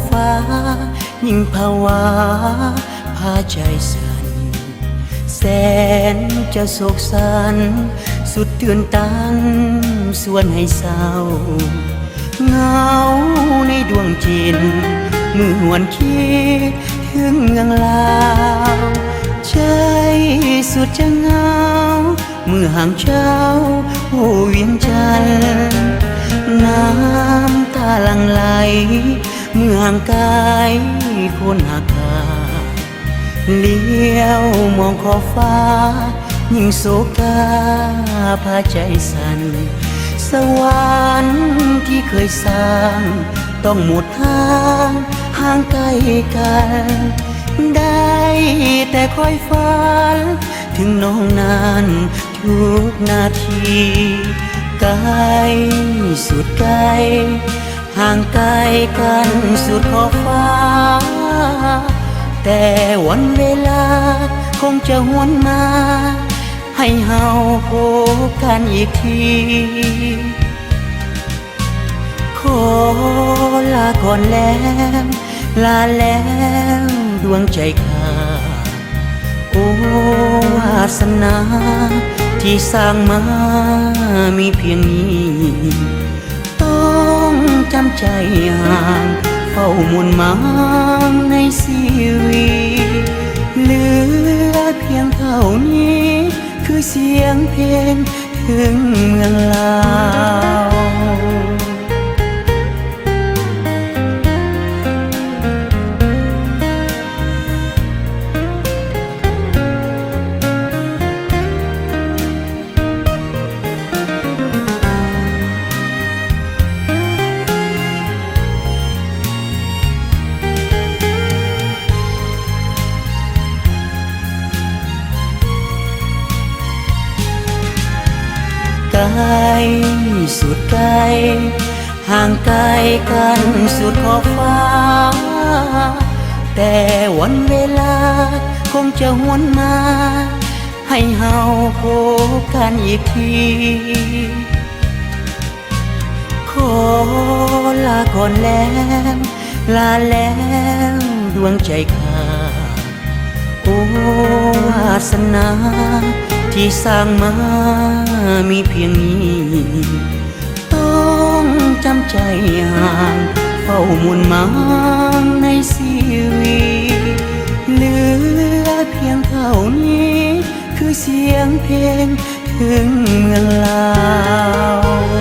ฟ้ายิ่งภาวะพาใจสั่นแสนจะโศกสันสุดเตือนตันส่วนให้เศร้าเงาในดวงจิตเมื่อหวนคิดถึงเมืองลาวใจสุดจะเงาเมื่อห่างเจ้าโอ้เวียงจันทร์น้ำตาหลั่งไหลเมื่อห่างกายคนหักขาเลี้ยวมองขอบฟ้ายิ่งโศกาพาใจสั่นสวรรค์ที่เคยสร้างต้องหมดทางห่างไกลกันได้แต่คอยฝันถึงน้องนานทุกนาทีไกลสุดไกลห่างไกลกันสุดขอบฟ้าแต่วันเวลาคงจะหวนมาให้เฮาพบกันอีกทีขอลาก่อนแล้วลาแล้วดวงใจข้าโอ้วาสนาที่สร้างมามีเพียงนี้ต้องจำใจห่างเฝ้ามุนมางในชีวิตเหลือเพียงเท่านี้คือเสียงเพลงถึงเมืองลาวไกลสุดไกลห่างไกลกันสุดขอบฟ้าแต่วันเวลาคงจะหวนมาให้เฮาพบกันอีกทีขอลาก่อนแล้วลาแล้วดวงใจข้าโอ้วาสนาที่สร้างมามีเพียงนี้ต้องจำใจห่างเฝ้ามุนมางในชีวิตเหลือเพียงเท่านี้คือเสียงเพลงถึงเมืองลาว